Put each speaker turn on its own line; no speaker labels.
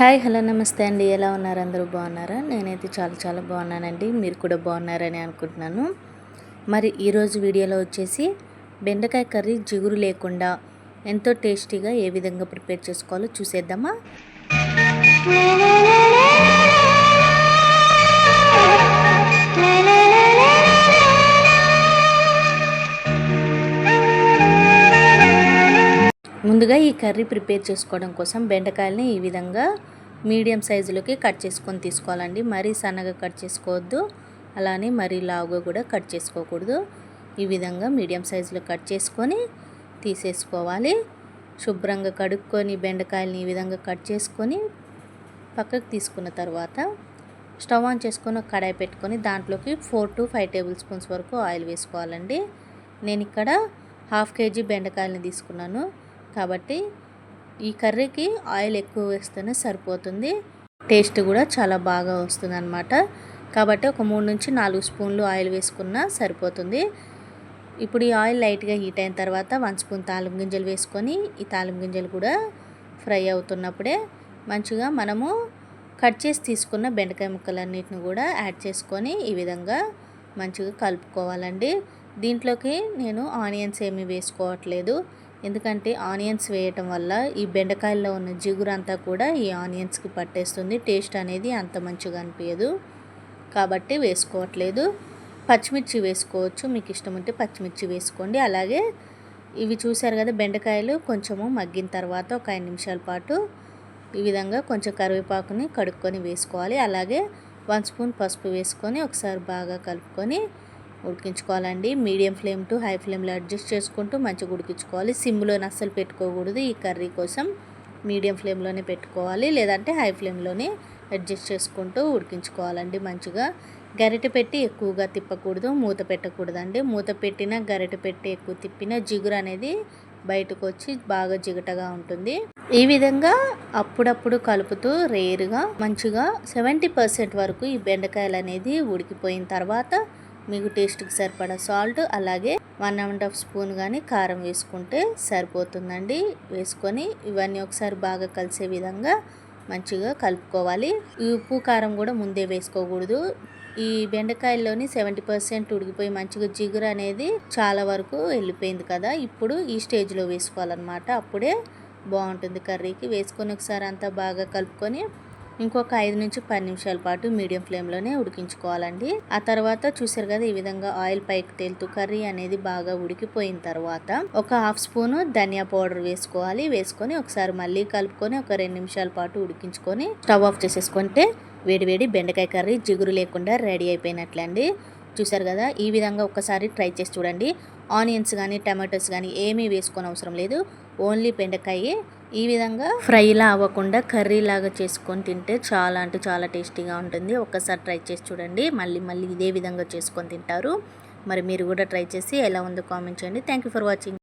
Hi hello నమస్తే అండి. ఎలా ఉన్నారు? అందరూ బాగున్నారా? నేనైతే చాలా చాలా బాగున్నానండి. మీరు కూడా బాగున్నారని అనుకుంటున్నాను. మరి ఈరోజు వీడియోలో వచ్చేసి బెండకాయ కర్రీ జిగురు లేకుండా ఎంతో టేస్టీగా ఏ విధంగా ప్రిపేర్ చేసుకోవాలో చూసేద్దామా? ముందుగా ఈ కర్రీ ప్రిపేర్ చేసుకోవడం కోసం బెండకాయలని ఈ విధంగా మీడియం సైజులోకి కట్ చేసుకొని తీసుకోవాలండి. మరీ సన్నగా కట్ చేసుకోవద్దు, అలానే మరీ లావుగా కూడా కట్ చేసుకోకూడదు. ఈ విధంగా మీడియం సైజులో కట్ చేసుకొని తీసేసుకోవాలి. శుభ్రంగా కడుక్కొని బెండకాయలని ఈ విధంగా కట్ చేసుకొని పక్కకు తీసుకున్న తర్వాత స్టవ్ ఆన్ చేసుకొని ఒక కడాయి పెట్టుకొని దాంట్లోకి 4 to 5 టేబుల్ స్పూన్స్ వరకు ఆయిల్ వేసుకోవాలండి. నేను ఇక్కడ 1/2 kg బెండకాయలని తీసుకున్నాను కాబట్టి ఈ కర్రీకి ఆయిల్ ఎక్కువ వేస్తేనే సరిపోతుంది. టేస్ట్ కూడా చాలా బాగా వస్తుంది అన్నమాట. కాబట్టి ఒక 3 నుంచి 4 స్పూన్లు ఆయిల్ వేసుకున్నా సరిపోతుంది. ఇప్పుడు ఈ ఆయిల్ లైట్గా హీట్ అయిన తర్వాత 1 స్పూన్ తాలింపు గింజలు వేసుకొని ఈ తాలింపు గింజలు కూడా ఫ్రై అవుతున్నప్పుడే మంచిగా మనము కట్ చేసి తీసుకున్న బెండకాయ ముక్కలన్నిటిని కూడా యాడ్ చేసుకొని ఈ విధంగా మంచిగా కలుపుకోవాలండి. దీంట్లోకి నేను ఆనియన్స్ ఏమీ వేసుకోవట్లేదు, ఎందుకంటే ఆనియన్స్ వేయటం వల్ల ఈ బెండకాయల్లో ఉన్న జిగురు అంతా కూడా ఈ ఆనియన్స్కి పట్టేస్తుంది. టేస్ట్ అనేది అంత మంచిగా అనిపించదు, కాబట్టి వేసుకోవట్లేదు. పచ్చిమిర్చి వేసుకోవచ్చు, మీకు ఇష్టం ఉంటే పచ్చిమిర్చి వేసుకోండి. అలాగే ఇవి చూసారు కదా, బెండకాయలు కొంచెము మగ్గిన తర్వాత ఒక 5 నిమిషాల పాటు ఈ విధంగా కొంచెం కరివేపాకుని కడుక్కొని వేసుకోవాలి. అలాగే 1 స్పూన్ పసుపు వేసుకొని ఒకసారి బాగా కలుపుకొని ఉడికించుకోవాలండి. మీడియం ఫ్లేమ్ టు హై ఫ్లేమ్లో అడ్జస్ట్ చేసుకుంటూ మంచిగా ఉడికించుకోవాలి. సిమ్లోనే అస్సలు పెట్టుకోకూడదు. ఈ కర్రీ కోసం మీడియం ఫ్లేమ్లోనే పెట్టుకోవాలి, లేదంటే హై ఫ్లేమ్లోనే అడ్జస్ట్ చేసుకుంటూ ఉడికించుకోవాలండి. మంచిగా గరిటె పెట్టి ఎక్కువగా తిప్పకూడదు, మూత పెట్టకూడదండి. మూత పెట్టినా గరిటె పెట్టి ఎక్కువ తిప్పినా జిగురు అనేది బయటకు వచ్చి బాగా జిగటగా ఉంటుంది. ఈ విధంగా అప్పుడప్పుడు కలుపుతూ రేరుగా మంచిగా 70% వరకు ఈ బెండకాయలు అనేది ఉడికిపోయిన తర్వాత మీకు టేస్ట్కి సరిపడా సాల్ట్, అలాగే 1.5 స్పూన్ కానీ కారం వేసుకుంటే సరిపోతుందండి. వేసుకొని ఇవన్నీ ఒకసారి బాగా కలిసే విధంగా మంచిగా కలుపుకోవాలి. ఈ ఉప్పు కారం కూడా ముందే వేసుకోకూడదు. ఈ బెండకాయల్లోని 70% ఉడికిపోయి మంచిగా జిగురు అనేది చాలా వరకు వెళ్ళిపోయింది కదా, ఇప్పుడు ఈ స్టేజ్లో వేసుకోవాలన్నమాట. అప్పుడే బాగుంటుంది కర్రీకి. వేసుకొని ఒకసారి అంతా బాగా కలుపుకొని ఇంకొక 5 నుంచి 10 నిమిషాల పాటు మీడియం ఫ్లేమ్లోనే ఉడికించుకోవాలండి. ఆ తర్వాత చూసారు కదా, ఈ విధంగా ఆయిల్ పైకి తేలుతూ కర్రీ అనేది బాగా ఉడికిపోయిన తర్వాత ఒక 1/2 స్పూను ధనియా పౌడర్ వేసుకోవాలి. వేసుకొని ఒకసారి మళ్ళీ కలుపుకొని ఒక 2 నిమిషాల పాటు ఉడికించుకొని స్టవ్ ఆఫ్ చేసేసుకుంటే వేడివేడి బెండకాయ కర్రీ జిగురు లేకుండా రెడీ అయిపోయినట్లే అండి. చూసారు కదా, ఈ విధంగా ఒక్కసారి ట్రై చేసి చూడండి. ఆనియన్స్ కానీ టమాటోస్ కానీ ఏమీ వేసుకొని అవసరం లేదు, ఓన్లీ బెండకాయ ఈ విధంగా ఫ్రైలా అవ్వకుండా కర్రీ లాగా చేసుకొని తింటే చాలా అంటే చాలా టేస్టీగా ఉంటుంది. ఒక్కసారి ట్రై చేసి చూడండి, మళ్ళీ మళ్ళీ ఇదే విధంగా చేసుకొని తింటారు. మరి మీరు కూడా ట్రై చేసి ఎలా ఉందో కామెంట్ చేయండి. Thank you for watching.